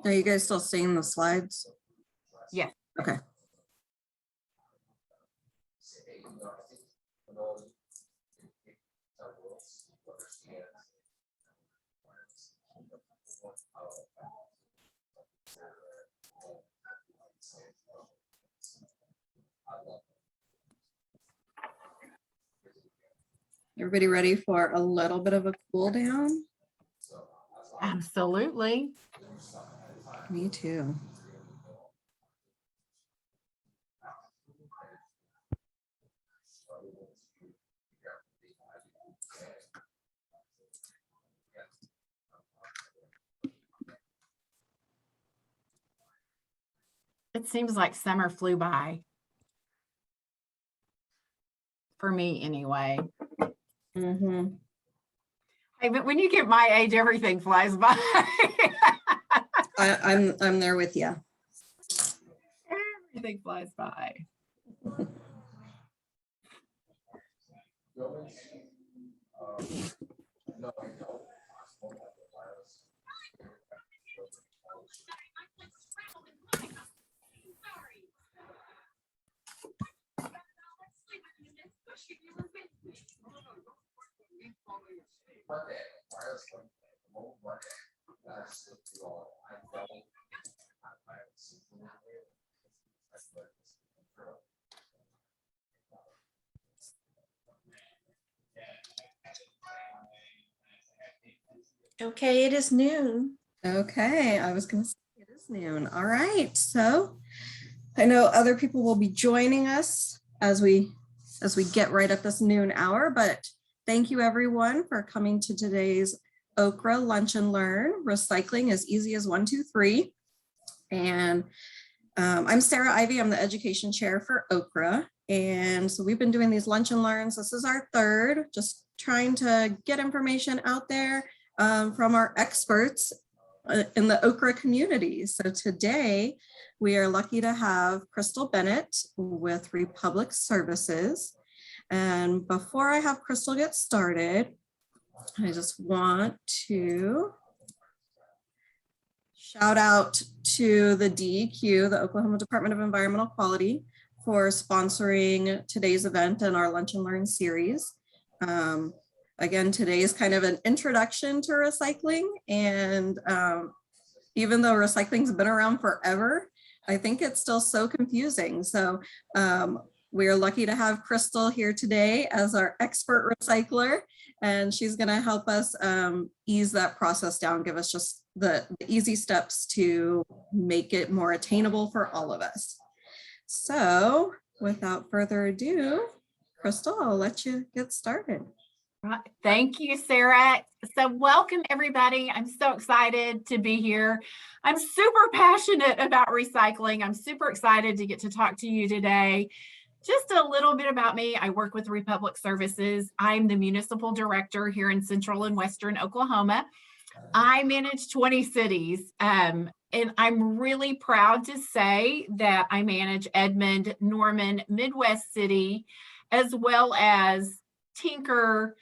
Are you guys still seeing the slides? Yeah. Okay. Everybody ready for a little bit of a cool down? Absolutely. Me too. It seems like summer flew by. For me, anyway. Mm-hmm. Hey, but when you get my age, everything flies by. I'm there with you. Everything flies by. Okay, it is noon. Okay, I was going to say it is noon. All right, so I know other people will be joining us as we get right at this noon hour, but thank you everyone for coming to today's Okra Lunch and Learn. Recycling is easy as 1, 2, 3. And I'm Sarah Ivy. I'm the education chair for Okra. And so we've been doing these lunch and learns. This is our third, just trying to get information out there from our experts in the Okra community. So today we are lucky to have Crystal Bennett with Republic Services. And before I have Crystal get started, I just want to shout out to the DEQ, the Oklahoma Department of Environmental Quality, for sponsoring today's event and our Lunch and Learn series. Again, today is kind of an introduction to recycling, and even though recycling's been around forever, I think it's still so confusing. So we are lucky to have Crystal here today as our expert recycler, and she's going to help us ease that process down, give us just the easy steps to make it more attainable for all of us. So without further ado, Crystal, I'll let you get started. Thank you, Sarah. So welcome everybody. I'm so excited to be here. I'm super passionate about recycling. I'm super excited to get to talk to you today. Just a little bit about me. I work with Republic Services. I'm the municipal director here in Central and Western Oklahoma. I manage 20 cities, and I'm really proud to say that I manage Edmond, Norman, Midwest City, as well as Tinker,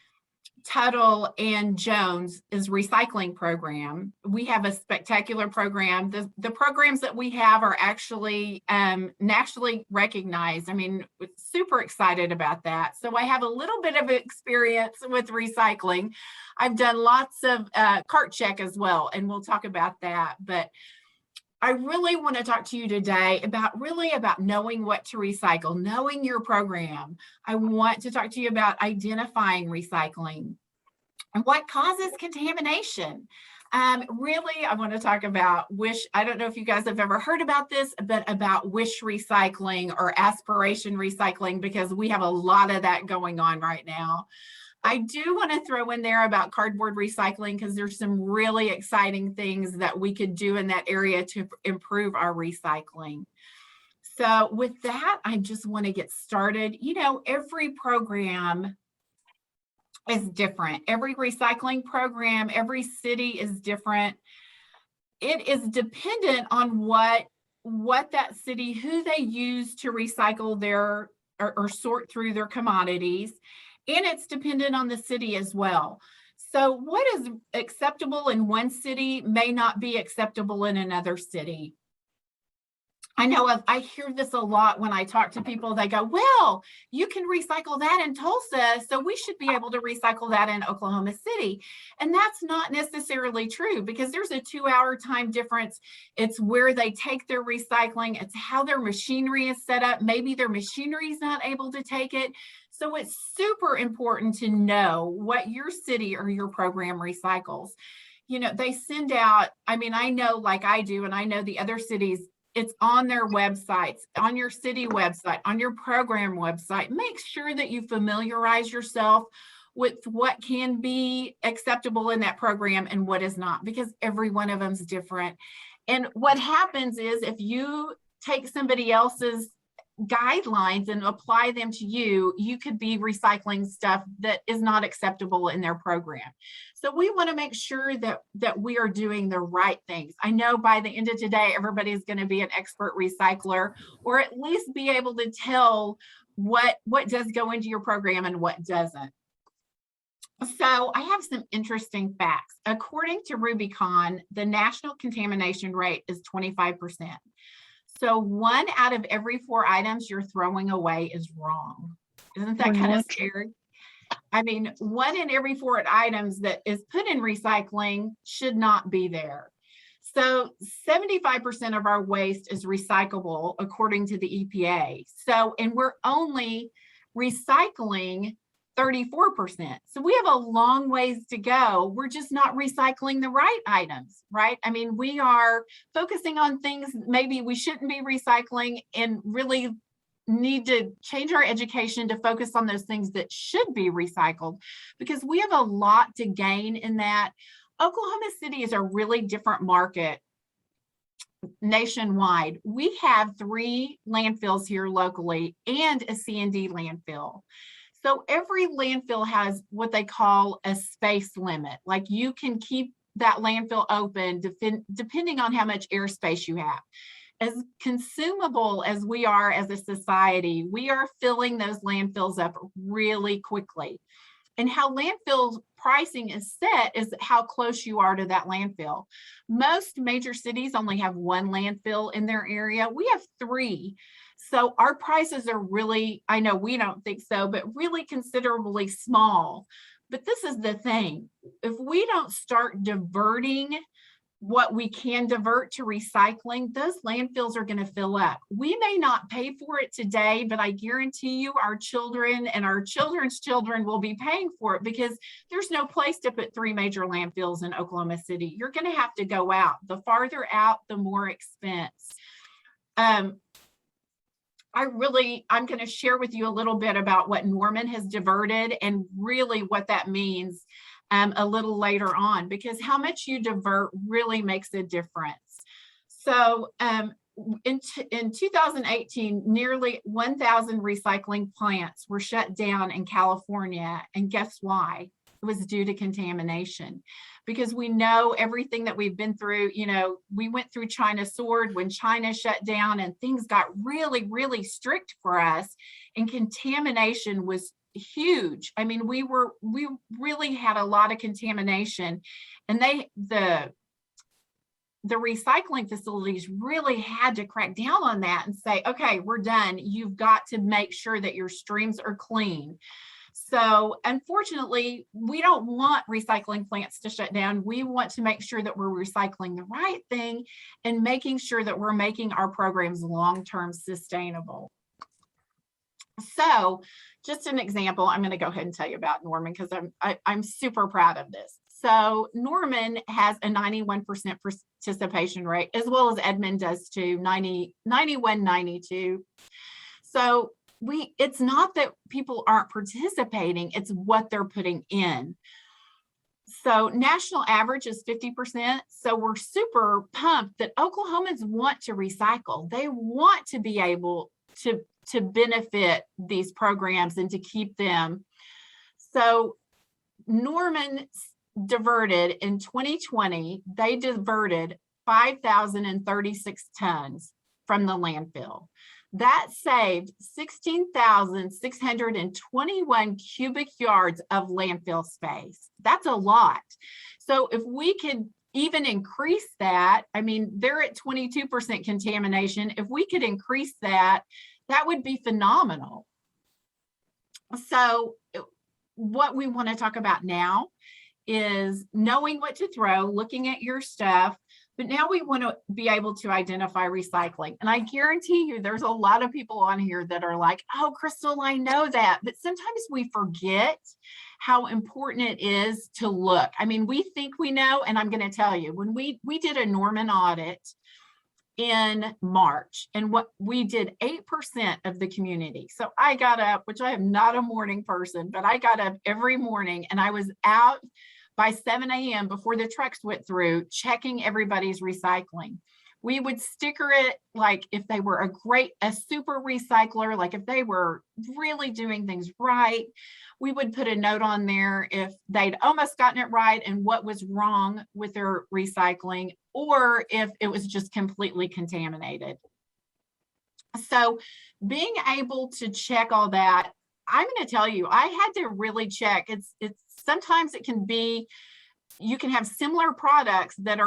Tuttle, and Jones is recycling program. We have a spectacular program. The programs that we have are actually nationally recognized. I mean, super excited about that. So I have a little bit of experience with recycling. I've done lots of cart check as well, and we'll talk about that. But I really want to talk to you today about knowing what to recycle, knowing your program. I want to talk to you about identifying recycling and what causes contamination. Really, I want to talk about I don't know if you guys have ever heard about this, but about wish recycling or aspiration recycling, because we have a lot of that going on right now. I do want to throw in there about cardboard recycling, because there's some really exciting things that we could do in that area to improve our recycling. So with that, I just want to get started. You know, every program is different. Every recycling program, every city is different. It is dependent on what that city, who they use to recycle their or sort through their commodities. And it's dependent on the city as well. So what is acceptable in one city may not be acceptable in another city. I know I hear this a lot when I talk to people. They go, well, you can recycle that in Tulsa, so we should be able to recycle that in Oklahoma City. And that's not necessarily true, because there's a 2-hour time difference. It's where they take their recycling. It's how their machinery is set up. Maybe their machinery is not able to take it. So it's super important to know what your city or your program recycles. You know, they send out, I mean, I know, like I do, and I know the other cities, it's on their websites, on your city website, on your program website. Make sure that you familiarize yourself with what can be acceptable in that program and what is not, because every one of them is different. And what happens is, if you take somebody else's guidelines and apply them to you, you could be recycling stuff that is not acceptable in their program. So we want to make sure that we are doing the right things. I know by the end of today, everybody's going to be an expert recycler, or at least be able to tell what does go into your program and what doesn't. So I have some interesting facts. According to Rubicon, the national contamination rate is 25%. So 1 out of every 4 items you're throwing away is wrong. Isn't that kind of scary? I mean, 1 in every 4 items that is put in recycling should not be there. So 75% of our waste is recyclable, according to the EPA. So, and we're only recycling 34%. So we have a long ways to go. We're just not recycling the right items, right? I mean, we are focusing on things maybe we shouldn't be recycling, and really need to change our education to focus on those things that should be recycled, because we have a lot to gain in that. Oklahoma City is a really different market nationwide. We have 3 landfills here locally and a C&D landfill. So every landfill has what they call a space limit. Like, you can keep that landfill open depending on how much airspace you have. As consumable as we are as a society, we are filling those landfills up really quickly. And how landfill pricing is set is how close you are to that landfill. Most major cities only have 1 landfill in their area. We have 3. So our prices are really, I know we don't think so, but really considerably small. But this is the thing. If we don't start diverting what we can divert to recycling, those landfills are going to fill up. We may not pay for it today, but I guarantee you our children and our children's children will be paying for it, because there's no place to put 3 major landfills in Oklahoma City. You're going to have to go out. The farther out, the more expense. I'm going to share with you a little bit about what Norman has diverted and really what that means a little later on, because how much you divert really makes a difference. So in 2018, nearly 1,000 recycling plants were shut down in California. And guess why? It was due to contamination. Because we know everything that we've been through. You know, we went through China sword when China shut down and things got really, really strict for us, and contamination was huge. I mean, we really had a lot of contamination, and the recycling facilities really had to crack down on that and say, okay, we're done. You've got to make sure that your streams are clean. So unfortunately, we don't want recycling plants to shut down. We want to make sure that we're recycling the right thing and making sure that we're making our programs long-term sustainable. So just an example, I'm going to go ahead and tell you about Norman, because I'm super proud of this. So Norman has a 91% participation rate, as well as Edmond does too, 91, 92. So it's not that people aren't participating, it's what they're putting in. So national average is 50%. So we're super pumped that Oklahomans want to recycle. They want to be able to benefit these programs and to keep them. So Norman diverted in 2020, they diverted 5,036 tons from the landfill. That saved 16,621 cubic yards of landfill space. That's a lot. So if we could even increase that, I mean, they're at 22% contamination. If we could increase that, that would be phenomenal. So what we want to talk about now is knowing what to throw, looking at your stuff, but now we want to be able to identify recycling. And I guarantee you there's a lot of people on here that are like, oh, Crystal, I know that. But sometimes we forget how important it is to look. I mean, we think we know, and I'm going to tell you, when we did a Norman audit in March, and what we did 8% of the community. So I got up, which I am not a morning person, but I got up every morning and I was out by 7 a.m. before the trucks went through, checking everybody's recycling. We would sticker it like if they were a super recycler, like if they were really doing things right. We would put a note on there if they'd almost gotten it right and what was wrong with their recycling, or if it was just completely contaminated. So being able to check all that, I'm going to tell you, I had to really check. It's sometimes it can be, you can have similar products that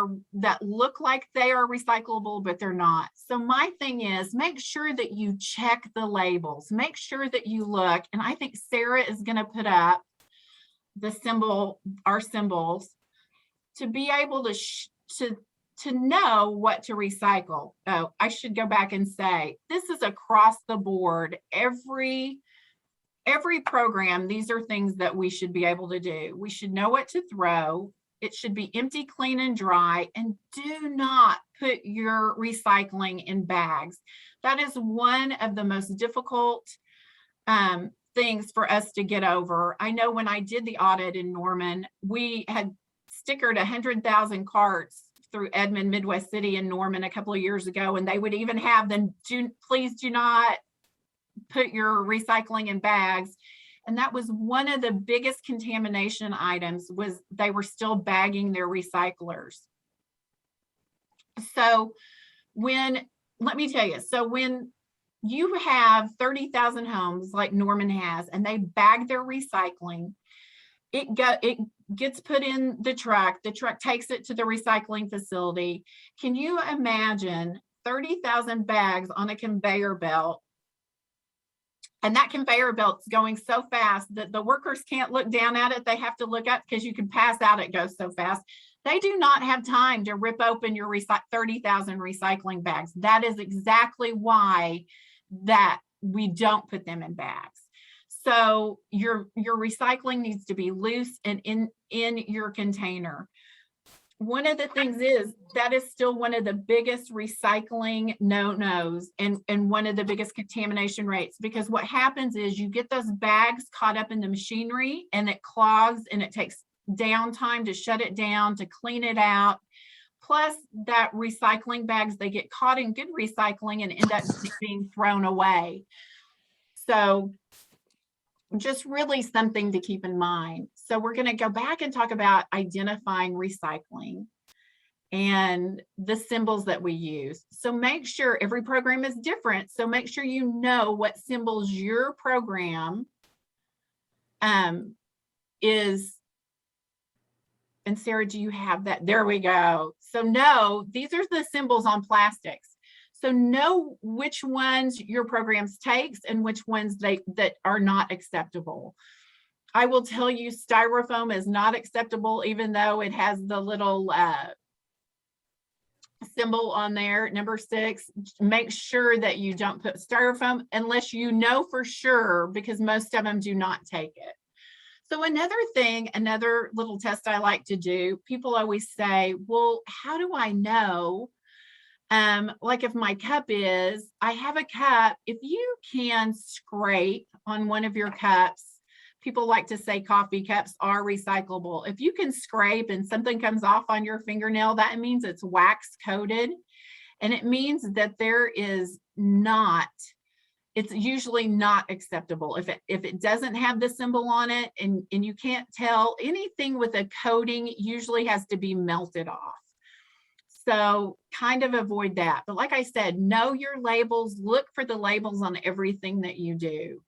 look like they are recyclable, but they're not. So my thing is, make sure that you check the labels, make sure that you look. And I think Sarah is going to put up our symbols to be able to know what to recycle. Oh, I should go back and say, this is across the board. Every program, these are things that we should be able to do. We should know what to throw. It should be empty, clean, and dry. And do not put your recycling in bags. That is one of the most difficult things for us to get over. I know when I did the audit in Norman, we had stickered 100,000 carts through Edmond, Midwest City, and Norman a couple of years ago, and they would even have them, please do not put your recycling in bags. And that was one of the biggest contamination items, was they were still bagging their recyclers. So let me tell you, so when you have 30,000 homes like Norman has, and they bag their recycling, it gets put in the truck takes it to the recycling facility. Can you imagine 30,000 bags on a conveyor belt? And that conveyor belt's going so fast that the workers can't look down at it. They have to look up because you can pass out. It goes so fast. They do not have time to rip open your 30,000 recycling bags. That is exactly why that we don't put them in bags. So your recycling needs to be loose and in your container. One of the things is that is still one of the biggest recycling no-nos and one of the biggest contamination rates, because what happens is you get those bags caught up in the machinery and it clogs, and it takes downtime to shut it down, to clean it out. Plus that recycling bags, they get caught in good recycling and end up being thrown away. So just really something to keep in mind. So we're going to go back and talk about identifying recycling and the symbols that we use. So make sure every program is different. So make sure you know what symbols your program is. And Sarah, do you have that? There we go. So no, these are the symbols on plastics. So know which ones your programs takes and which ones that are not acceptable. I will tell you, styrofoam is not acceptable, even though it has the little symbol on there, number 6. Make sure that you don't put styrofoam unless you know for sure, because most of them do not take it. So another little test I like to do, people always say, well, how do I know? Like if my cup I have a cup, if you can scrape on one of your cups, people like to say coffee cups are recyclable. If you can scrape and something comes off on your fingernail, that means it's wax coated. And it means that it's usually not acceptable. If it doesn't have the symbol on it and you can't tell, anything with a coating usually has to be melted off. So kind of avoid that. But like I said, know your labels, look for the labels on everything that you do.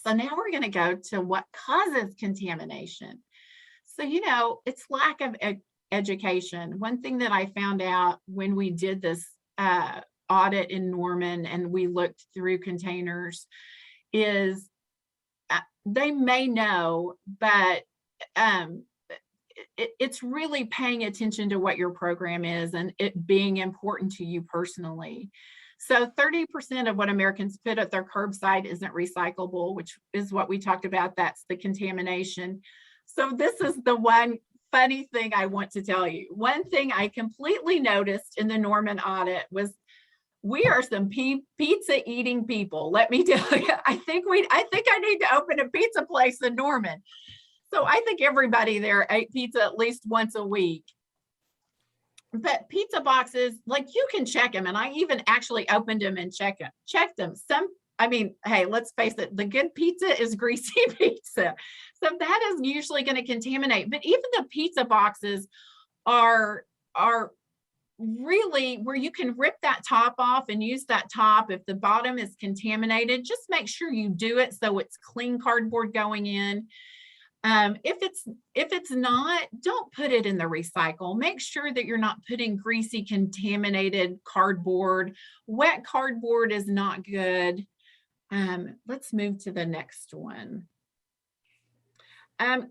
So now we're going to go to what causes contamination. So, you know, it's lack of education. One thing that I found out when we did this audit in Norman and we looked through containers is they may know, but it's really paying attention to what your program is and it being important to you personally. So 30% of what Americans put at their curbside isn't recyclable, which is what we talked about. That's the contamination. So this is the one funny thing I want to tell you. One thing I completely noticed in the Norman audit was we are some pizza eating people. Let me tell you, I think I need to open a pizza place in Norman. So I think everybody there ate pizza at least once a week. But pizza boxes, like you can check them. And I even actually opened them and checked them. I mean, hey, let's face it, the good pizza is greasy pizza. So that is usually going to contaminate. But even the pizza boxes are really where you can rip that top off and use that top. If the bottom is contaminated, just make sure you do it so it's clean cardboard going in. If it's not, don't put it in the recycle. Make sure that you're not putting greasy, contaminated cardboard. Wet cardboard is not good. Let's move to the next one.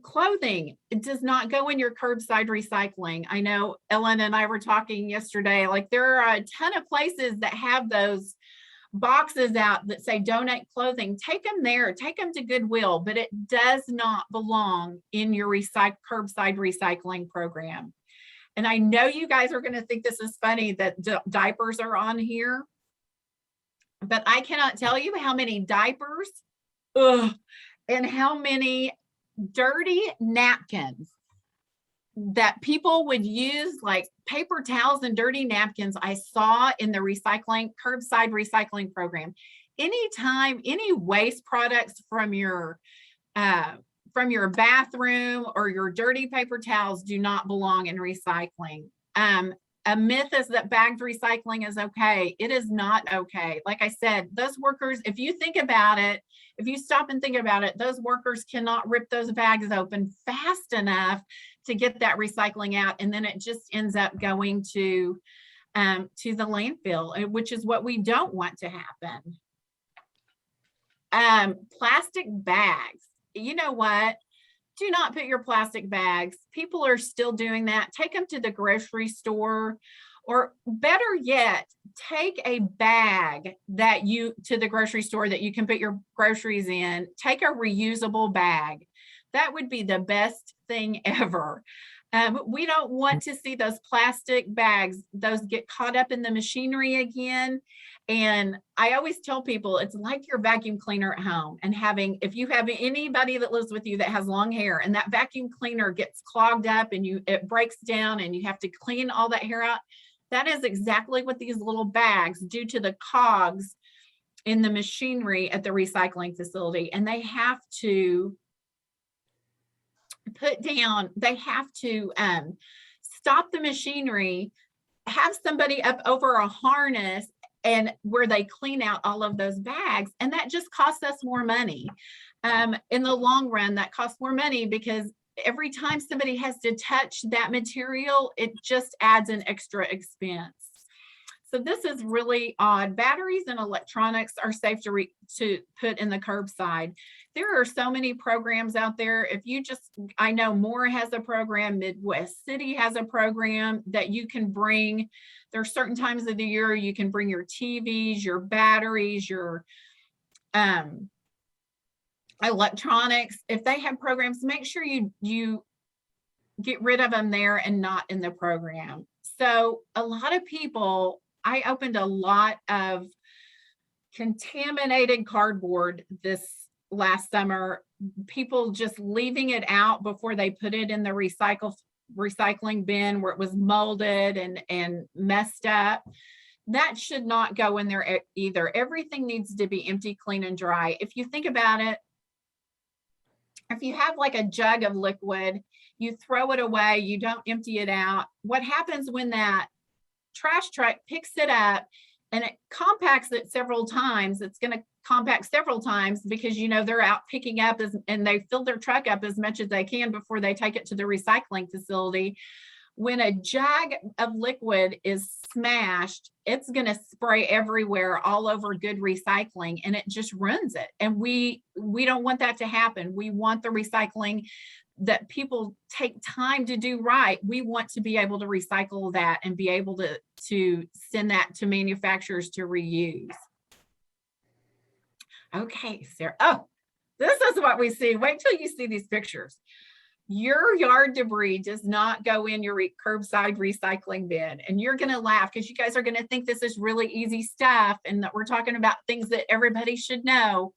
Clothing, it does not go in your curbside recycling. I know Ellen and I were talking yesterday, like there are a ton of places that have those boxes out that say donate clothing. Take them there, take them to Goodwill, but it does not belong in your curbside recycling program. And I know you guys are going to think this is funny that diapers are on here, but I cannot tell you how many diapers and how many dirty napkins that people would use, like paper towels and dirty napkins, I saw in the curbside recycling program. Anytime any waste products from your bathroom or your dirty paper towels do not belong in recycling. A myth is that bagged recycling is okay. It is not okay. Like I said, those workers, if you think about it, if you stop and think about it, those workers cannot rip those bags open fast enough to get that recycling out. And then it just ends up going to the landfill, which is what we don't want to happen. Plastic bags. You know what? Do not put your plastic bags. People are still doing that. Take them to the grocery store, or better yet, take a bag to the grocery store that you can put your groceries in. Take a reusable bag. That would be the best thing ever. We don't want to see those plastic bags, those get caught up in the machinery again. And I always tell people it's like your vacuum cleaner at home and if you have anybody that lives with you that has long hair and that vacuum cleaner gets clogged up and it breaks down and you have to clean all that hair out. That is exactly what these little bags do to the cogs in the machinery at the recycling facility. And they have to stop the machinery, have somebody up over a harness and where they clean out all of those bags. And that just costs us more money. In the long run, that costs more money because every time somebody has to touch that material, it just adds an extra expense. So this is really odd. Batteries and electronics are safe to put in the curbside. There are so many programs out there. I know Moore has a program, Midwest City has a program that you can bring. There are certain times of the year you can bring your TVs, your batteries, your electronics. If they have programs, make sure you get rid of them there and not in the program. So a lot of people, I opened a lot of contaminated cardboard this last summer, people just leaving it out before they put it in the recycling bin where it was molded and messed up. That should not go in there either. Everything needs to be empty, clean, and dry. If you think about it, if you have like a jug of liquid, you throw it away, you don't empty it out. What happens when that trash truck picks it up and it compacts it several times? It's going to compact several times because, you know, they're out picking up and they fill their truck up as much as they can before they take it to the recycling facility. When a jug of liquid is smashed, it's going to spray everywhere all over good recycling, and it just ruins it. And we don't want that to happen. We want the recycling that people take time to do right. We want to be able to recycle that and be able to send that to manufacturers to reuse. Okay, Sarah. Oh, this is what we see. Wait till you see these pictures. Your yard debris does not go in your curbside recycling bin. And you're going to laugh because you guys are going to think this is really easy stuff and that we're talking about things that everybody should know.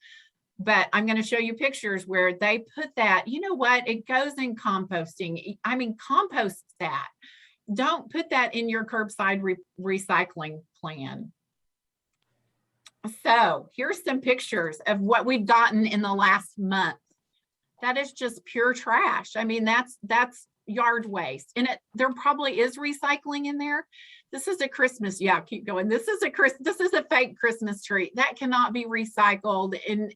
But I'm going to show you pictures where they put that. You know what? It goes in composting. I mean, compost that. Don't put that in your curbside recycling plan. So here's some pictures of what we've gotten in the last month. That is just pure trash. I mean, that's yard waste. And there probably is recycling in there. This is a Christmas, yeah, keep going. This is a fake Christmas tree. That cannot be recycled. And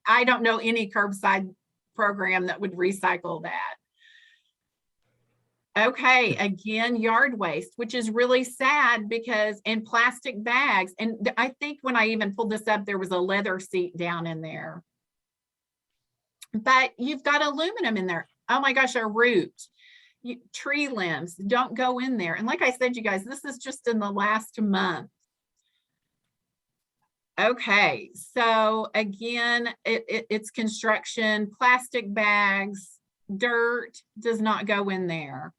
I don't know any curbside program that would recycle that. Okay, again, yard waste, which is really sad because in plastic bags. And I think when I even pulled this up, there was a leather seat down in there. But you've got aluminum in there. Oh my gosh, a root, tree limbs don't go in there. And like I said, you guys, this is just in the last month. Okay, so again, it's construction, plastic bags, dirt does not go in there.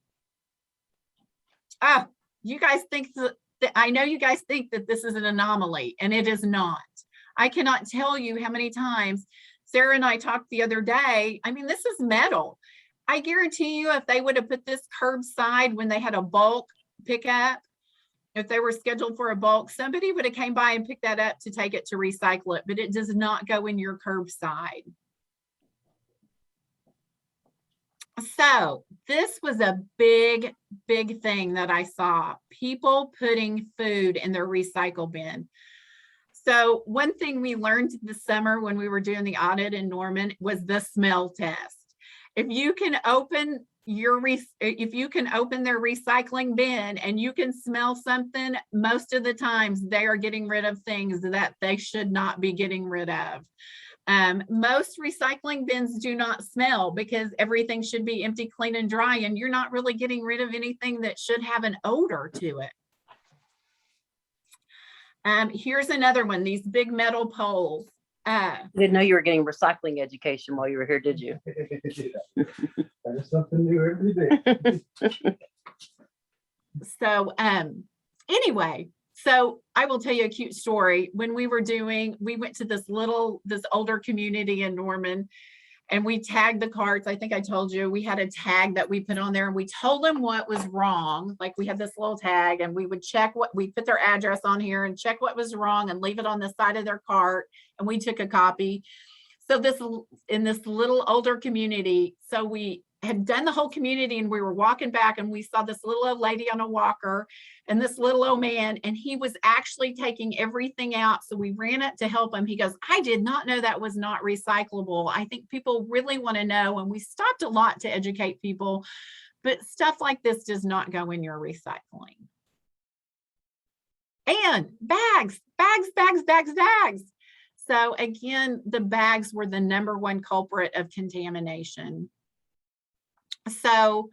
Oh, you guys think that I know you guys think that this is an anomaly, and it is not. I cannot tell you how many times Sarah and I talked the other day. I mean, this is metal. I guarantee you if they would have put this curbside when they had a bulk pickup, if they were scheduled for a bulk, somebody would have came by and picked that up to take it to recycle it, but it does not go in your curbside. So this was a big, big thing that I saw. People putting food in their recycle bin. So one thing we learned this summer when we were doing the audit in Norman was the smell test. If you can open their recycling bin and you can smell something, most of the times they are getting rid of things that they should not be getting rid of. Most recycling bins do not smell because everything should be empty, clean, and dry, and you're not really getting rid of anything that should have an odor to it. Here's another one, these big metal poles. Didn't know you were getting recycling education while you were here, did you? That is something new every day. So anyway, so I will tell you a cute story. When we went to this older community in Norman, and we tagged the carts. I think I told you we had a tag that we put on there, and we told them what was wrong. Like we had this little tag, and we would check we put their address on here and check what was wrong and leave it on the side of their cart. And we took a copy. So in this little older community, so we had done the whole community, and we were walking back, and we saw this little old lady on a walker and this little old man, and he was actually taking everything out. So we ran up to help him. He goes, I did not know that was not recyclable. I think people really want to know. And we stopped a lot to educate people, but stuff like this does not go in your recycling. And bags. So again, the bags were the #1 culprit of contamination. So,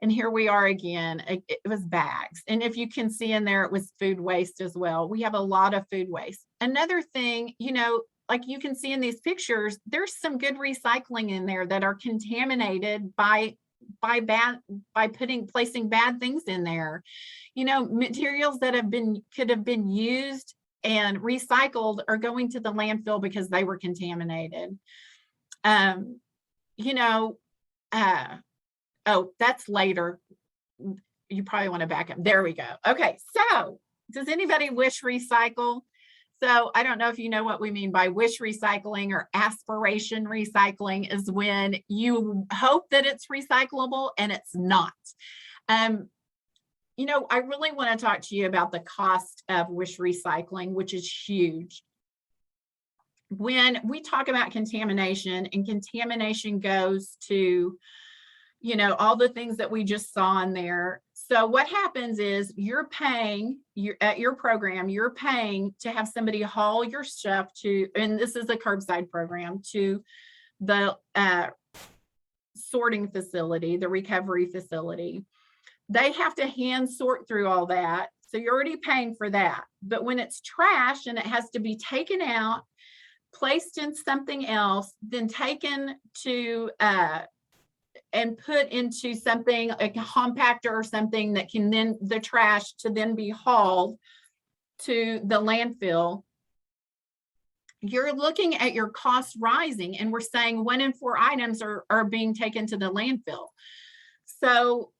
and here we are again, it was bags. And if you can see in there, it was food waste as well. We have a lot of food waste. Another thing, like you can see in these pictures, there's some good recycling in there that are contaminated by placing bad things in there. Materials that could have been used and recycled are going to the landfill because they were contaminated. Oh, that's later. You probably want to back up. There we go. Okay, so does anybody wish recycle? So I don't know if you know what we mean by wish recycling or aspiration recycling is when you hope that it's recyclable and it's not. You know, I really want to talk to you about the cost of wish recycling, which is huge. When we talk about contamination, and contamination goes to, you know, all the things that we just saw in there. So what happens is you're paying, at your program, you're paying to have somebody haul your stuff to, and this is a curbside program, to the sorting facility, the recovery facility. They have to hand sort through all that. So you're already paying for that. But when it's trash and it has to be taken out, placed in something else, then taken to and put into something, a compactor or something that can then, the trash to then be hauled to the landfill, you're looking at your costs rising, and we're saying 1 in 4 items are being taken to the landfill. So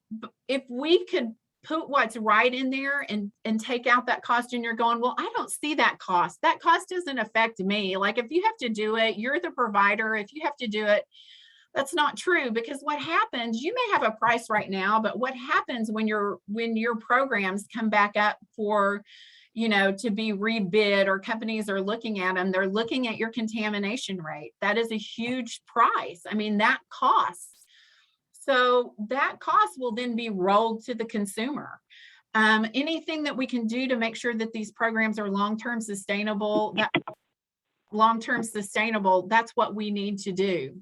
if we could put what's right in there and take out that cost, and you're going, well, I don't see that cost. That cost doesn't affect me. Like, if you have to do it, you're the provider. If you have to do it, that's not true, because what happens, you may have a price right now, but what happens when your programs come back up for, you know, to be rebid, or companies are looking at them, they're looking at your contamination rate. That is a huge price. I mean, that costs. So that cost will then be rolled to the consumer. Anything that we can do to make sure that these programs are long-term sustainable, that's what we need to do.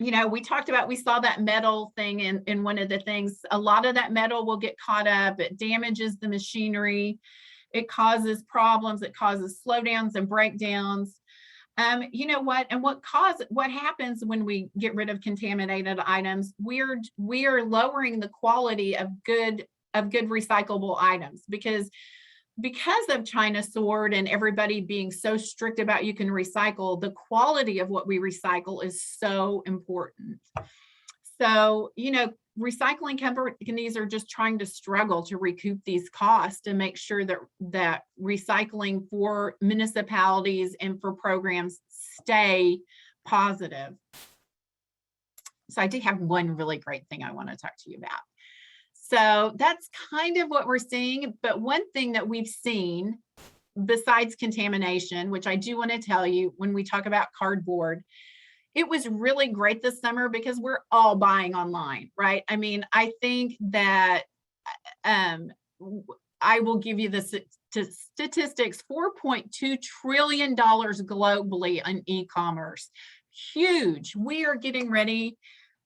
You know, we saw that metal thing in one of the things. A lot of that metal will get caught up. It damages the machinery. It causes problems. It causes slowdowns and breakdowns. You know what? And what happens when we get rid of contaminated items? We are lowering the quality of good recyclable items, because of China sword and everybody being so strict about you can recycle, the quality of what we recycle is so important. So, you know, recycling companies are just trying to struggle to recoup these costs and make sure that recycling for municipalities and for programs stay positive. So I do have one really great thing I want to talk to you about. So that's kind of what we're seeing. But one thing that we've seen besides contamination, which I do want to tell you when we talk about cardboard, it was really great this summer because we're all buying online, right? I mean, I think that I will give you the statistics, $4.2 trillion globally on e-commerce. Huge. We are getting ready.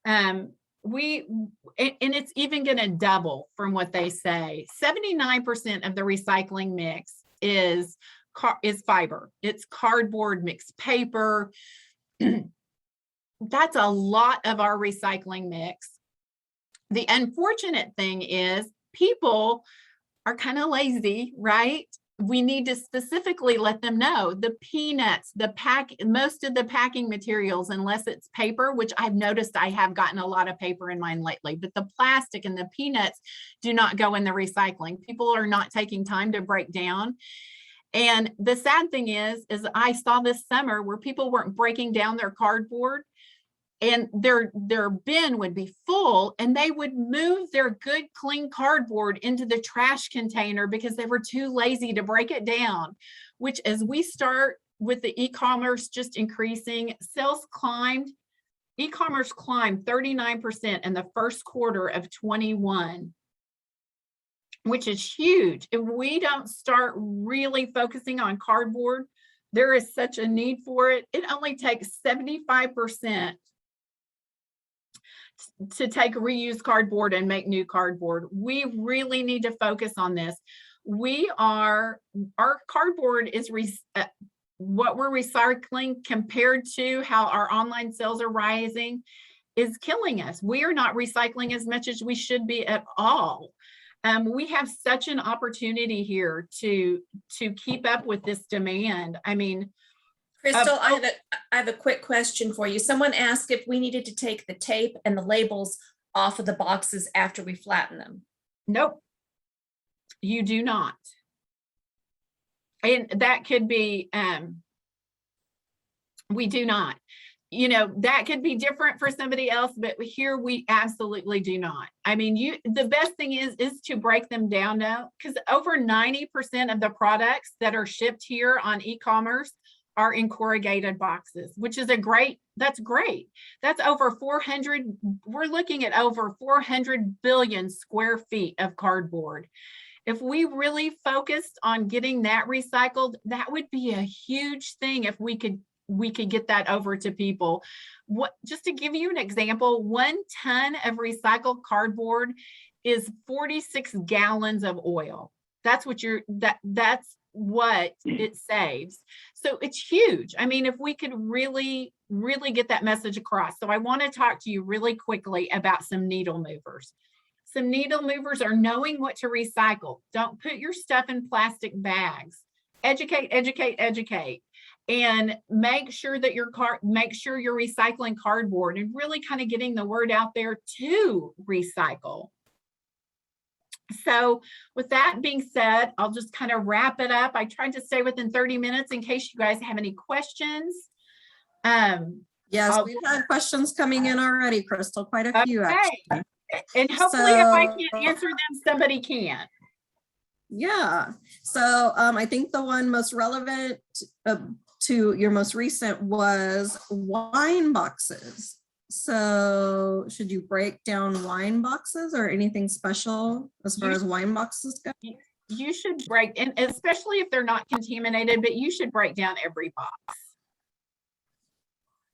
And it's even going to double from what they say. 79% of the recycling mix is fiber. It's cardboard, mixed paper. That's a lot of our recycling mix. The unfortunate thing is people are kind of lazy, right? We need to specifically let them know the peanuts, most of the packing materials, unless it's paper, which I've noticed I have gotten a lot of paper in mine lately, but the plastic and the peanuts do not go in the recycling. People are not taking time to break down. And the sad thing is I saw this summer where people weren't breaking down their cardboard, and their bin would be full, and they would move their good, clean cardboard into the trash container because they were too lazy to break it down, which, as we start with the e-commerce just increasing, e-commerce climbed 39% in the first quarter of 21, which is huge. If we don't start really focusing on cardboard, there is such a need for it. It only takes 75% to take reused cardboard and make new cardboard. We really need to focus on this. Our cardboard is what we're recycling compared to how our online sales are rising is killing us. We are not recycling as much as we should be at all. We have such an opportunity here to keep up with this demand. I mean, Crystal, I have a quick question for you. Someone asked if we needed to take the tape and the labels off of the boxes after we flatten them. Nope, you do not. And that could be, we do not. You know, that could be different for somebody else, but here we absolutely do not. I mean, the best thing is to break them down now, because over 90% of the products that are shipped here on e-commerce are in corrugated boxes, which is that's great. That's over 400, we're looking at over 400 billion square feet of cardboard. If we really focused on getting that recycled, that would be a huge thing if we could get that over to people. Just to give you an example, 1 ton of recycled cardboard is 46 gallons of oil. That's what that's what it saves. So it's huge. I mean, if we could really get that message across. So I want to talk to you really quickly about some needle movers. Some needle movers are knowing what to recycle. Don't put your stuff in plastic bags. Educate, educate, educate. And make sure that you're recycling cardboard and really kind of getting the word out there to recycle. So with that being said, I'll just kind of wrap it up. I tried to stay within 30 minutes in case you guys have any questions. Yes, we've had questions coming in already, Crystal, quite a few actually. And hopefully if I can't answer them, somebody can. Yeah, so I think the one most relevant to your most recent was wine boxes. So should you break down wine boxes or anything special as far as wine boxes go? You should break, and especially if they're not contaminated, but you should break down every box.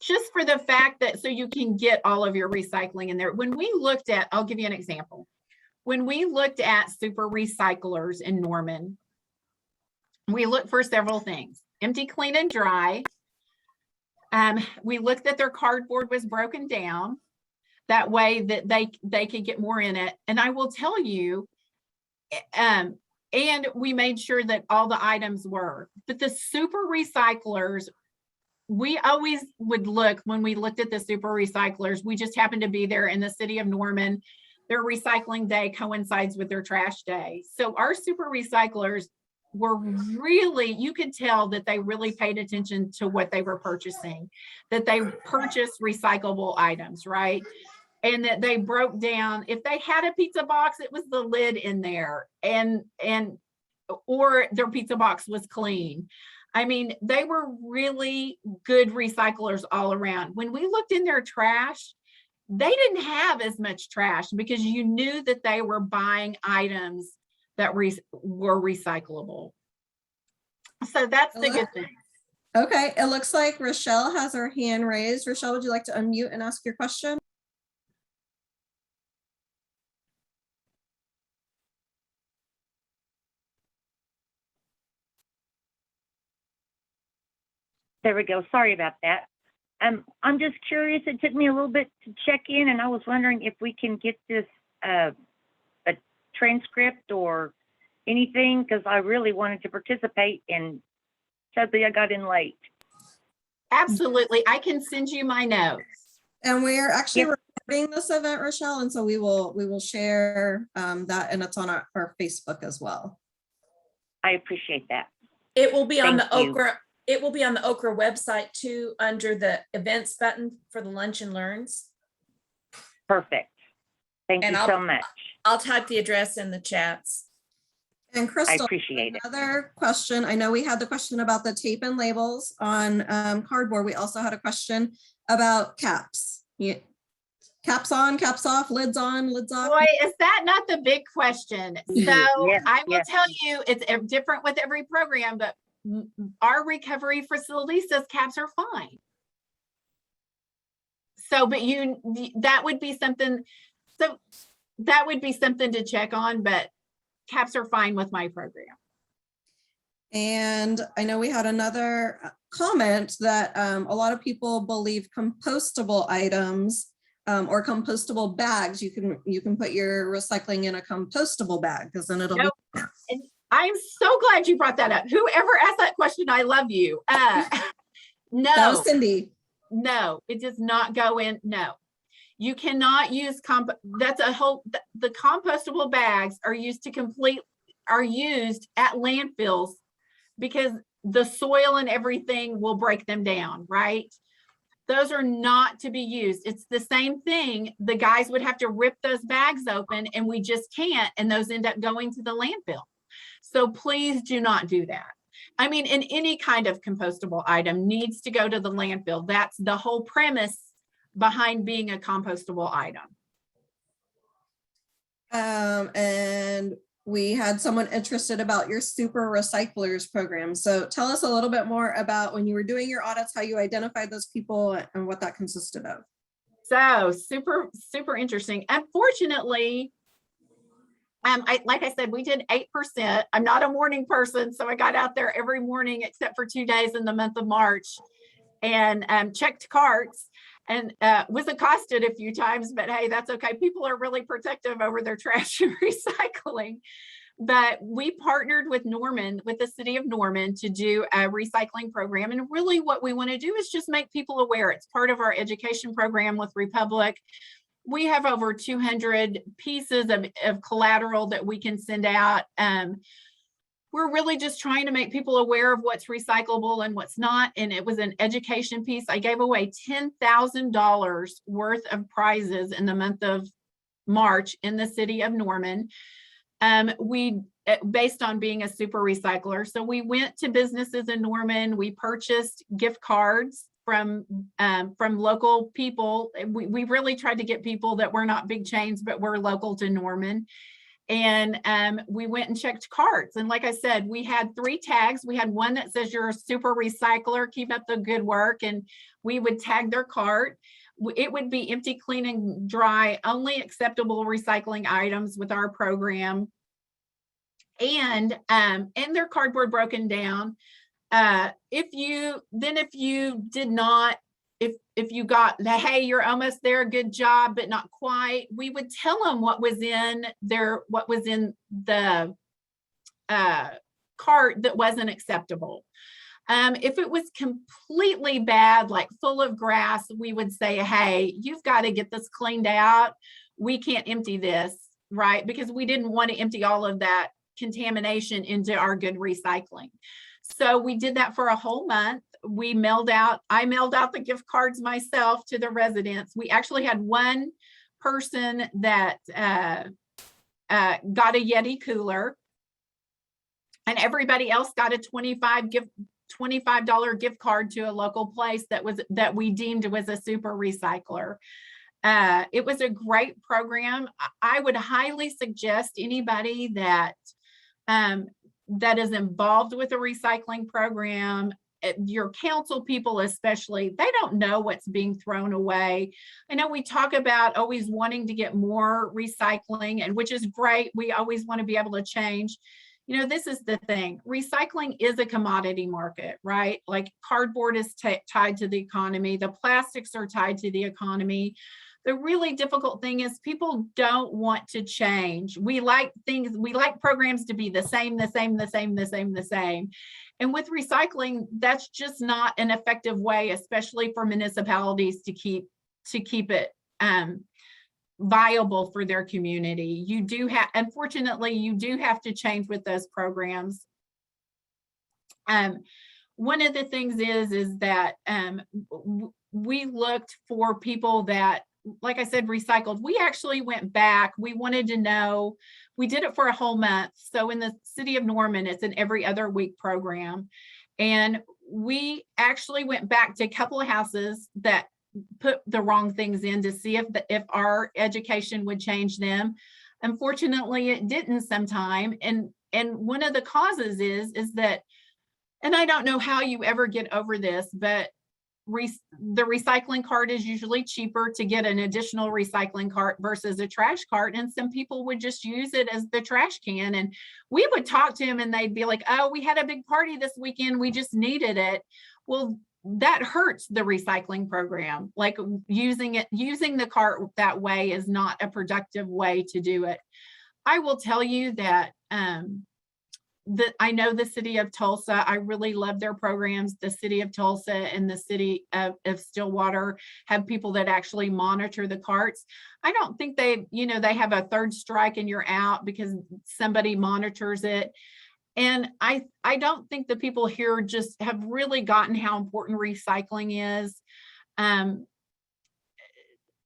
Just for the fact that so you can get all of your recycling in there. When we looked at, I'll give you an example. When we looked at super recyclers in Norman, we looked for several things. Empty, clean, and dry. We looked that their cardboard was broken down. That way that they could get more in it. And I will tell you, and we made sure that all the items were. But the super recyclers, we always would look, when we looked at the super recyclers, we just happened to be there in the city of Norman. Their recycling day coincides with their trash day. So our super recyclers were really, you could tell that they really paid attention to what they were purchasing, that they purchased recyclable items, right? And that they broke down, if they had a pizza box, it was the lid in there, or their pizza box was clean. I mean, they were really good recyclers all around. When we looked in their trash, they didn't have as much trash because you knew that they were buying items that were recyclable. So that's the good thing. Okay, it looks like Rochelle has her hand raised. Rochelle, would you like to unmute and ask your question? There we go. Sorry about that. I'm just curious. It took me a little bit to check in, and I was wondering if we can get this a transcript or anything, because I really wanted to participate, and sadly I got in late. Absolutely. I can send you my notes. And we're actually recording this event, Rochelle, and so we will share that, and it's on our Facebook as well. I appreciate that. It will be on Thank the you. Okra. It will be on the Okra website too, under the events button for the lunch and learns. Perfect. Thank And you so much. I'll type the address in the chats. And I Crystal, appreciate it. another question. I know we had the question about the tape and labels on cardboard. We also had a question about caps. Caps on, caps off, lids on, lids off. Boy, is that not the big question? So Yes, I will yes. tell you, it's different with every program, but our recovery facility says caps are fine. So, but that would be something. So that would be something to check on, but caps are fine with my program. And I know we had another comment that a lot of people believe compostable items or compostable bags, you can put your recycling in a compostable bag because then it'll Nope. be. And I'm so glad you brought that up. Whoever asked that question, I love you. That No, was Cindy. no, it does not go in. No, you cannot use that's a whole, the compostable bags are used at landfills because the soil and everything will break them down, right? Those are not to be used. It's the same thing. The guys would have to rip those bags open, and we just can't, and those end up going to the landfill. So please do not do that. I mean, in any kind of compostable item needs to go to the landfill. That's the whole premise behind being a compostable item. And we had someone interested about your super recyclers program. So tell us a little bit more about when you were doing your audits, how you identified those people and what that consisted of. So super interesting. Unfortunately, like I said, we did 8%. I'm not a morning person, so I got out there every morning except for 2 days in the month of March and checked carts and was accosted a few times, but hey, that's okay. People are really protective over their trash and recycling. But we partnered with the city of Norman, to do a recycling program. And really what we want to do is just make people aware. It's part of our education program with Republic. We have over 200 pieces of collateral that we can send out. We're really just trying to make people aware of what's recyclable and what's not. And it was an education piece. I gave away $10,000 worth of prizes in the month of March in the city of Norman. Based on being a super recycler. So we went to businesses in Norman. We purchased gift cards from local people. We really tried to get people that were not big chains, but were local to Norman. And we went and checked carts. And like I said, we had 3 tags. We had one that says you're a super recycler, keep up the good work. And we would tag their cart. It would be empty, clean, and dry, only acceptable recycling items with our program. And their cardboard broken down. If you got the, hey, you're almost there, good job, but not quite, we would tell them what was in the cart that wasn't acceptable. If it was completely bad, like full of grass, we would say, hey, you've got to get this cleaned out. We can't empty this, right? Because we didn't want to empty all of that contamination into our good recycling. So we did that for a whole month. I mailed out the gift cards myself to the residents. We actually had one person that got a Yeti cooler, and everybody else got a $25 gift card to a local place that we deemed was a super recycler. It was a great program. I would highly suggest anybody that is involved with a recycling program, your council people especially, they don't know what's being thrown away. I know we talk about always wanting to get more recycling, and which is great. We always want to be able to change. You know, this is the thing. Recycling is a commodity market, right? Like cardboard is tied to the economy. The plastics are tied to the economy. The really difficult thing is people don't want to change. We like programs to be the same. And with recycling, that's just not an effective way, especially for municipalities to keep it viable for their community. Unfortunately, you do have to change with those programs. One of the things is that we looked for people that, like I said, recycled. We actually went back. We wanted to know, we did it for a whole month. So in the city of Norman, it's an every other week program. And we actually went back to a couple of houses that put the wrong things in to see if our education would change them. Unfortunately, it didn't sometime. And one of the causes is that, and I don't know how you ever get over this, but the recycling cart is usually cheaper to get an additional recycling cart versus a trash cart. And some people would just use it as the trash can. And we would talk to them and they'd be like, oh, we had a big party this weekend, we just needed it. Well, that hurts the recycling program. Like using the cart that way is not a productive way to do it. I will tell you that I know the city of Tulsa, I really love their programs. The city of Tulsa and the city of Stillwater have people that actually monitor the carts. I don't think they have a third strike and you're out because somebody monitors it. And I don't think the people here just have really gotten how important recycling is.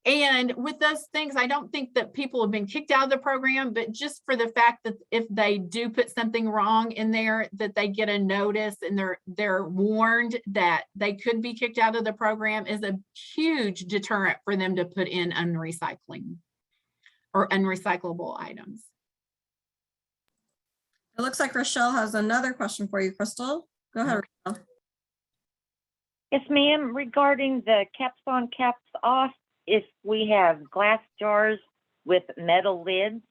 And with those things, I don't think that people have been kicked out of the program, but just for the fact that if they do put something wrong in there, that they get a notice and they're warned that they could be kicked out of the program is a huge deterrent for them to put in unrecycling or unrecyclable items. It looks like Rochelle has another question for you, Crystal. Go ahead, Rochelle. Yes, ma'am. Regarding the caps on, caps off, if we have glass jars with metal lids,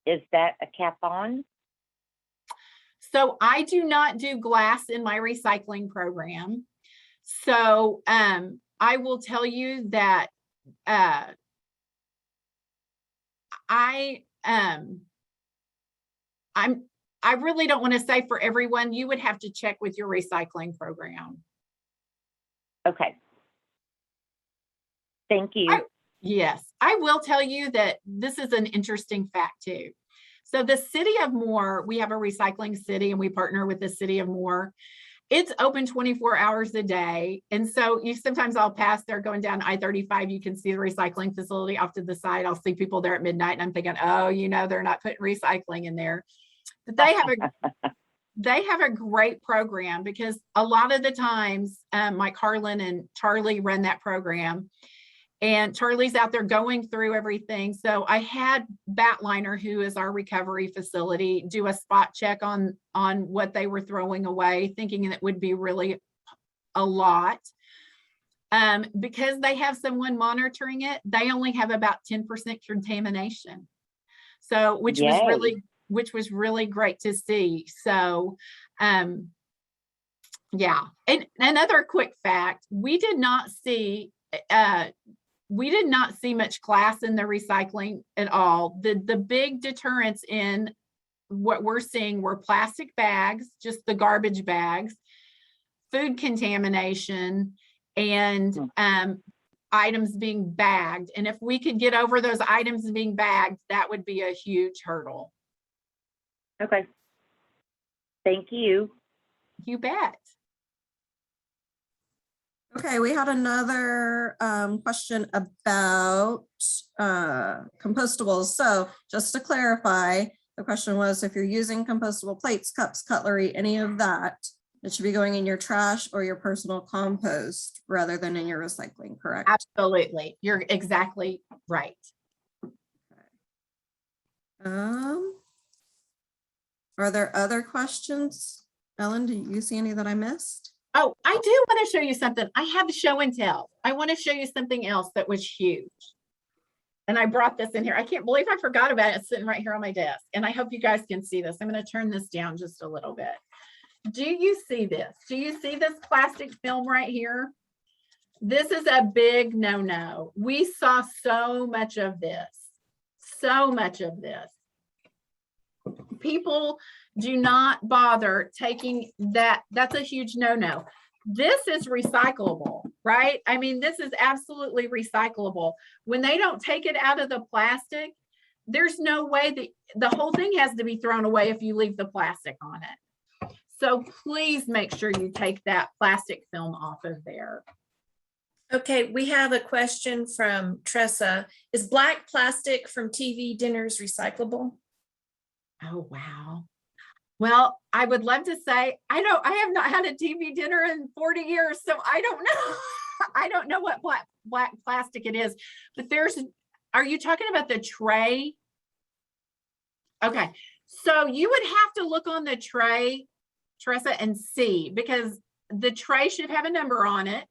is that a cap on? So I do not do glass in my recycling program. So I will tell you that I really don't want to say for everyone. You would have to check with your recycling program. Okay. Thank you. Yes, I will tell you that this is an interesting fact too. So the city of Moore, we have a recycling city and we partner with the city of Moore. It's open 24 hours a day. And so sometimes I'll pass there going down I-35. You can see the recycling facility off to the side. I'll see people there at midnight and I'm thinking, oh, they're not putting recycling in there. But they have a great program because a lot of the times Mike Harlan and Charlie run that program. And Charlie's out there going through everything. So I had Batliner, who is our recovery facility, do a spot check on what they were throwing away, thinking it would be really a lot. Because they have someone monitoring it, they only have about 10% contamination. So which was really great to see. So yeah. And another quick fact, we did not see much glass in the recycling at all. The big deterrents in what we're seeing were plastic bags, just the garbage bags, food contamination, and items being bagged. And if we could get over those items being bagged, that would be a huge hurdle. Okay. Thank you. You bet. Okay, we had another question about compostables. So just to clarify, the question was if you're using compostable plates, cups, cutlery, any of that, it should be going in your trash or your personal compost rather than in your recycling, correct? Absolutely. You're exactly right. Are there other questions? Ellen, do you see any that I missed? Oh, I do want to show you something. I have a show and tell. I want to show you something else that was huge. And I brought this in here. I can't believe I forgot about it. It's sitting right here on my desk. And I hope you guys can see this. I'm going to turn this down just a little bit. Do you see this? Do you see this plastic film right here? This is a big no-no. We saw so much of this. So much of this. People do not bother taking that. That's a huge no-no. This is recyclable, right? I mean, this is absolutely recyclable. When they don't take it out of the plastic, there's no way that the whole thing has to be thrown away if you leave the plastic on it. So please make sure you take that plastic film off of there. Okay, we have a question from Tressa. Is black plastic from TV dinners recyclable? Oh, wow. Well, I would love to say, I have not had a TV dinner in 40 years, so I don't know. I don't know what black plastic it is, but are you talking about the tray? Okay, so you would have to look on the tray, Teresa, and see, because the tray should have a number on it.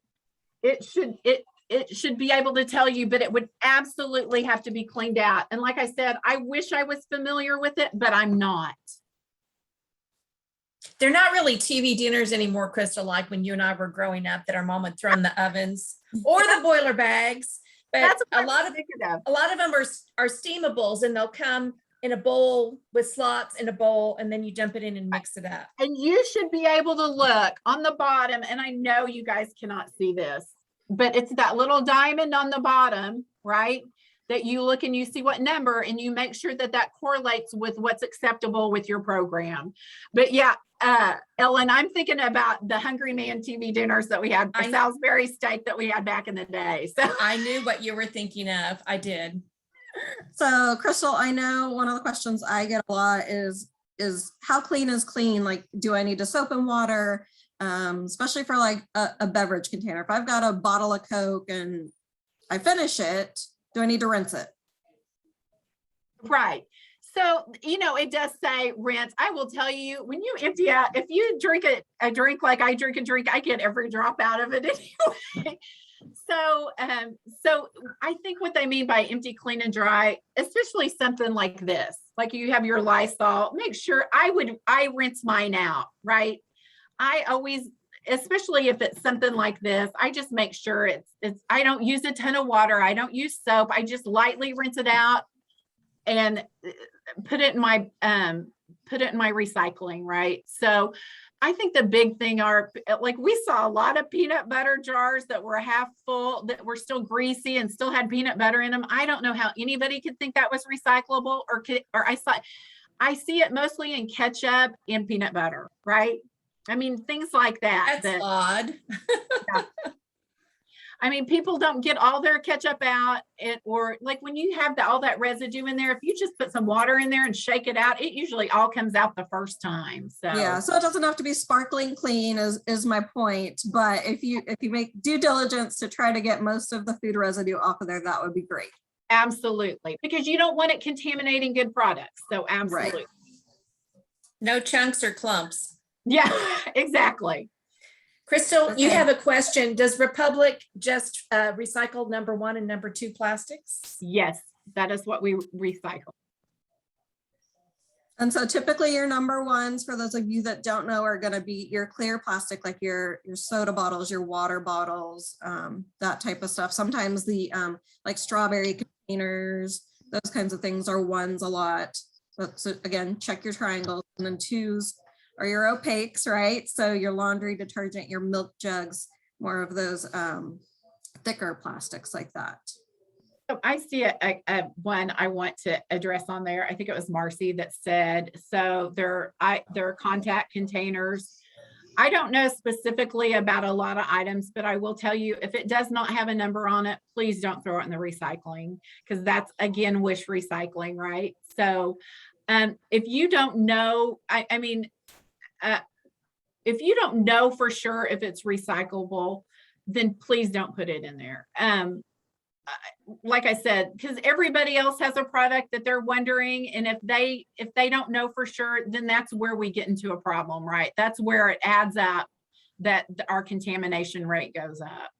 It should be able to tell you, but it would absolutely have to be cleaned out. And like I said, I wish I was familiar with it, but I'm not. They're not really TV dinners anymore, Crystal, like when you and I were growing up that our mom would throw in the ovens or the boiler bags. But That's a lot of them are steamables, and they'll come in a bowl with slots in a bowl, and then you dump it in and mix it up. And you should be able to look on the bottom, and I know you guys cannot see this, but it's that little diamond on the bottom, right? that you look and you see what number and you make sure that that correlates with what's acceptable with your program. But yeah, Ellen, I'm thinking about the Hungry Man TV dinners that we had, the Salisbury steak that we had back in the day. So I knew what you were thinking of. I did. So Crystal, I know one of the questions I get a lot is how clean is clean? Like, do I need to soap and water? Especially for like a beverage container. If I've got a bottle of Coke and I finish it, do I need to rinse it? right. So, you know, it does say rinse. I will tell you, when you empty out, if you drink a drink like I drink a drink, I get every drop out of it anyway. So I think what they mean by empty, clean, and dry, especially something like this, like you have your Lysol, make sure I rinse mine out, right? I always, especially if it's something like this, I just make sure I don't use a ton of water. I don't use soap. I just lightly rinse it out and put it in my recycling, right? So I think the big thing are, like, we saw a lot of peanut butter jars that were half full, that were still greasy and still had peanut butter in them. I don't know how anybody could think that was recyclable, or I see it mostly in ketchup and peanut butter, right? I mean, things like that. That's odd. Yeah. I mean, people don't get all their ketchup out, or like when you have all that residue in there, if you just put some water in there and shake it out, it usually all comes out the first time. So yeah, so it doesn't have to be sparkling clean is my point. But if you make due diligence to try to get most of the food residue off of there, that would be great. Absolutely, because you don't want it contaminating good products. So absolutely. Right. No chunks or clumps. Yeah, exactly. Crystal, you Okay. have a question. Does Republic just recycle number 1 and number 2 plastics? Yes, that is what we recycle. And so typically your number ones, for those of you that don't know, are going to be your clear plastic, like your soda bottles, your water bottles, that type of stuff. Sometimes the like strawberry containers, those kinds of things are ones a lot. So again, check your triangles. And then 2s are your opaques, right? So your laundry detergent, your milk jugs, more of those thicker plastics like that. So I see a one I want to address on there. I think it was Marcy that said, so there are contact containers. I don't know specifically about a lot of items, but I will tell you, if it does not have a number on it, please don't throw it in the recycling, because that's, again, wish recycling, right? So if you don't know, if you don't know for sure if it's recyclable, then please don't put it in there. Like I said, because everybody else has a product that they're wondering, and if they don't know for sure, then that's where we get into a problem, right? That's where it adds up that our contamination rate goes up.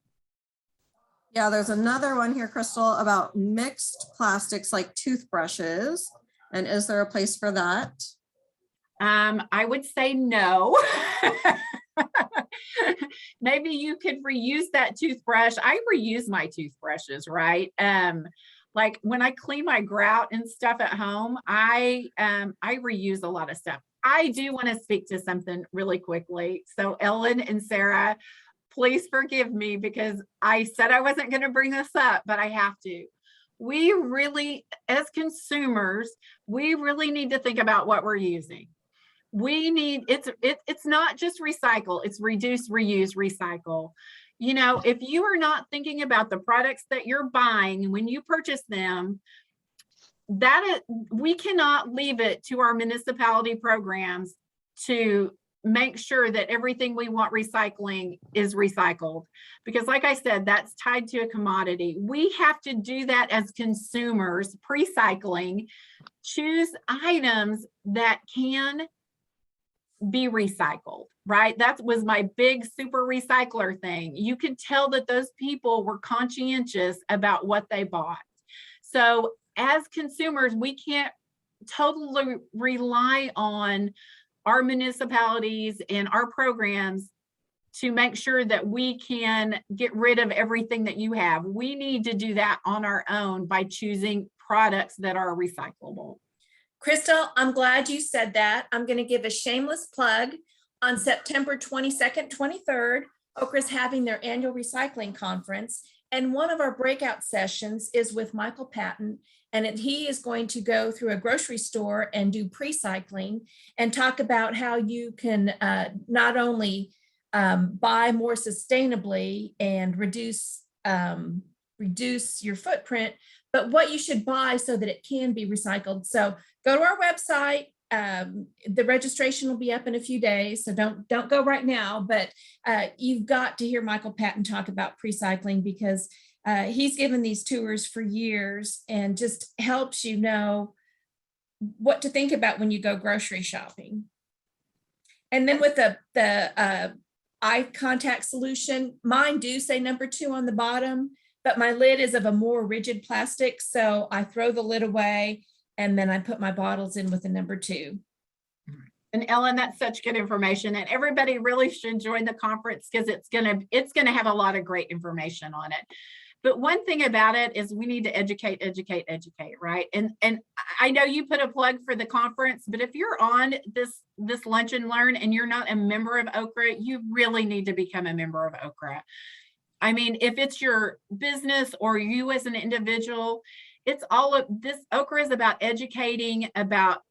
Yeah, there's another one here, Crystal, about mixed plastics like toothbrushes. And is there a place for that? I would say no. Maybe you could reuse that toothbrush. I reuse my toothbrushes, right? Like when I clean my grout and stuff at home, I reuse a lot of stuff. I do want to speak to something really quickly. So Ellen and Sarah, please forgive me, because I said I wasn't going to bring this up, but I have to. We really, as consumers, we really need to think about what we're using. We need, it's not just recycle, it's reduce, reuse, recycle. You know, if you are not thinking about the products that you're buying when you purchase them, we cannot leave it to our municipality programs to make sure that everything we want recycling is recycled. Because like I said, that's tied to a commodity. We have to do that as consumers, pre-cycling, choose items that can be recycled, right? That was my big super recycler thing. You could tell that those people were conscientious about what they bought. So as consumers, we can't totally rely on our municipalities and our programs to make sure that we can get rid of everything that you have. We need to do that on our own by choosing products that are recyclable. Crystal, I'm glad you said that. I'm going to give a shameless plug. On September 22nd, 23rd, Okra is having their annual recycling conference. And one of our breakout sessions is with Michael Patton, and he is going to go through a grocery store and do pre-cycling and talk about how you can not only buy more sustainably and reduce your footprint, but what you should buy so that it can be recycled. So go to our website. The registration will be up in a few days, so don't go right now, but you've got to hear Michael Patton talk about pre-cycling, because he's given these tours for years and just helps you know what to think about when you go grocery shopping. And then with the eye contact solution, mine do say number 2 on the bottom, but my lid is of a more rigid plastic, so I throw the lid away and then I put my bottles in with the number 2. And Ellen, that's such good information, and everybody really should join the conference because it's gonna have a lot of great information on it. But one thing about it is we need to educate, right? And I know you put a plug for the conference, but if you're on this Lunch and Learn and you're not a member of Okra, you really need to become a member of Okra. I mean, if it's your business or you as an individual, it's all of this. Okra is about educating, about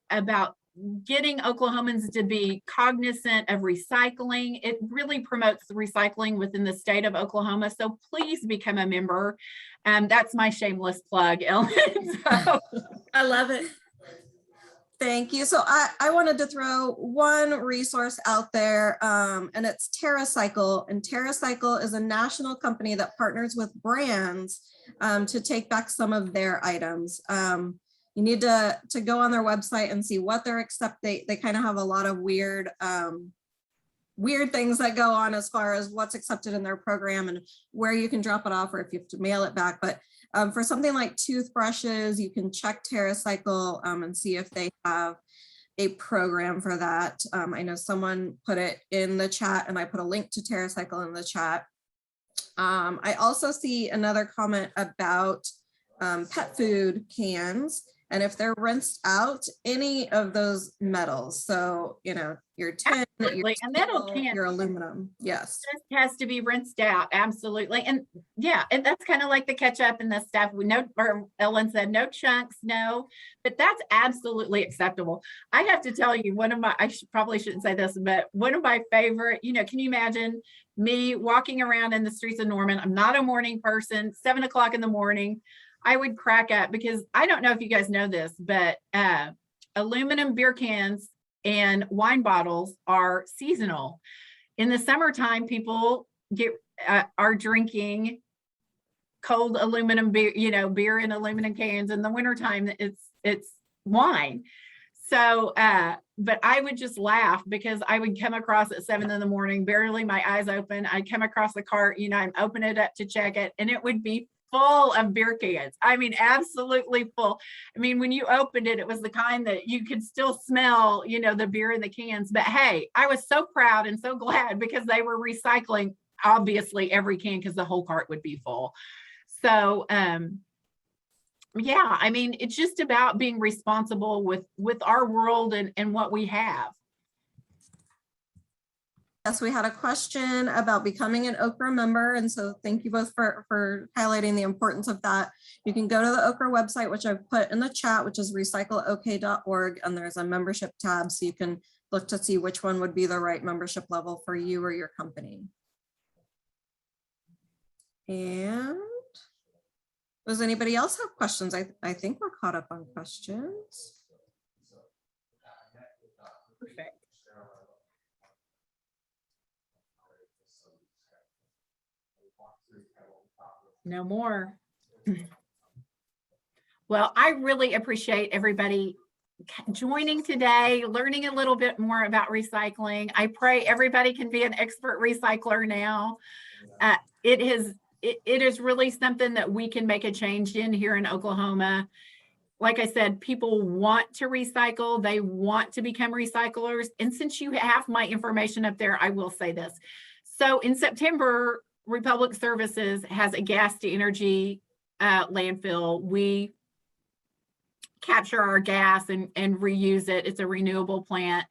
getting Oklahomans to be cognizant of recycling. It really promotes the recycling within the state of Oklahoma. So please become a member. That's my shameless plug, Ellen. So, I love it. Thank you. So I wanted to throw one resource out there, and it's Terracycle. And Terracycle is a national company that partners with brands to take back some of their items. You need to go on their website and see what they're accepting. They kind of have a lot of weird things that go on as far as what's accepted in their program and where you can drop it off or if you have to mail it back. But for something like toothbrushes, you can check Terracycle and see if they have a program for that. I know someone put it in the chat, and I put a link to Terracycle in the chat. I also see another comment about pet food cans, and if they're rinsed out, any of those metals, so your tin, absolutely. A metal steel, can, your aluminum, yes, just has to be rinsed out. Absolutely. And yeah, and that's kind of like the ketchup and the stuff. We know, or Ellen said, no chunks, no, but that's absolutely acceptable. I have to tell you, probably shouldn't say this, but one of my favorite, can you imagine me walking around in the streets of Norman? I'm not a morning person, 7 o'clock in the morning. I would crack up because I don't know if you guys know this, but aluminum beer cans and wine bottles are seasonal. In the summertime, people are drinking cold aluminum beer, beer in aluminum cans. In the wintertime, it's wine. So, but I would just laugh because I would come across at 7 in the morning, barely my eyes open. I'd come across the cart, I'd open it up to check it, and it would be full of beer cans. I mean, absolutely full. I mean, when you opened it, it was the kind that you could still smell, the beer in the cans. But hey, I was so proud and so glad because they were recycling, obviously, every can because the whole cart would be full. So, yeah, I mean, it's just about being responsible with our world and what we have. Yes, we had a question about becoming an Okra member, and so thank you both for highlighting the importance of that. You can go to the Okra website, which I've put in the chat, which is recycleok.org, and there's a membership tab, so you can look to see which one would be the right membership level for you or your company. And does anybody else have questions? I think we're caught up on questions. Perfect. No more. Well, I really appreciate everybody joining today, learning a little bit more about recycling. I pray everybody can be an expert recycler now. It is really something that we can make a change in here in Oklahoma. Like I said, people want to recycle. They want to become recyclers. And since you have my information up there, I will say this. So in September, Republic Services has a gas to energy landfill. We capture our gas and reuse it. It's a renewable plant.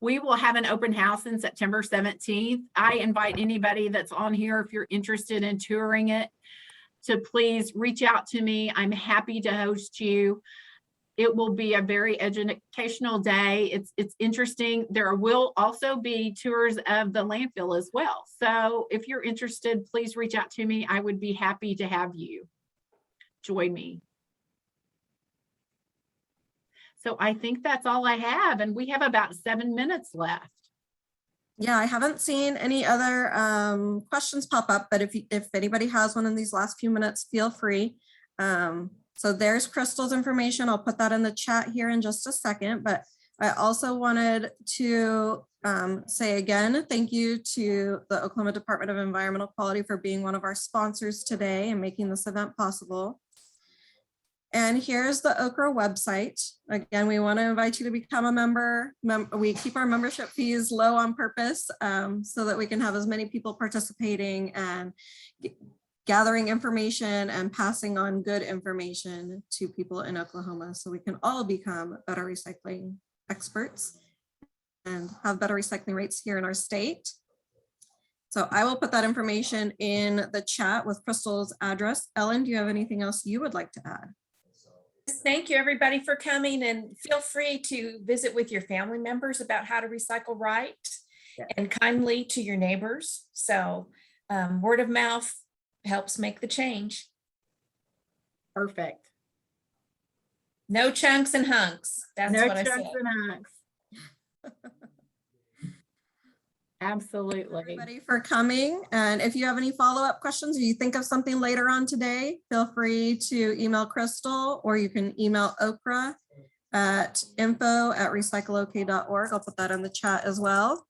We will have an open house in September 17th. I invite anybody that's on here if you're interested in touring it. So please reach out to me. I'm happy to host you. It will be a very educational day. It's interesting. There will also be tours of the landfill as well. So if you're interested, please reach out to me. I would be happy to have you join me. So I think that's all I have. And we have about 7 minutes left. Yeah, I haven't seen any other questions pop up, but if anybody has one in these last few minutes, feel free. So there's Crystal's information. I'll put that in the chat here in just a second, but I also wanted to say again, thank you to the Oklahoma Department of Environmental Quality for being one of our sponsors today and making this event possible. And here's the Okra website. Again, we want to invite you to become a member. We keep our membership fees low on purpose so that we can have as many people participating and gathering information and passing on good information to people in Oklahoma so we can all become better recycling experts and have better recycling rates here in our state. So I will put that information in the chat with Crystal's address. Ellen, do you have anything else you would like to add? Thank you, everybody, for coming, and feel free to visit with your family members about how to recycle right and kindly to your neighbors. So word of mouth helps make the change. Perfect. No chunks and hunks. That's No what I chunks said. and hunks. Absolutely. Everybody for coming. And if you have any follow-up questions or you think of something later on today, feel free to email Crystal, or you can email Okra at info@recycleok.org. I'll put that in the chat as well.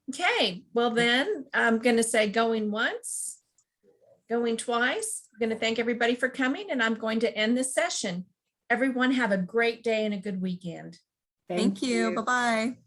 Okay, well then I'm going to say going once, going twice. I'm going to thank everybody for coming, and I'm going to end this session. Everyone have a great day and a good weekend. Thank you. Bye-bye.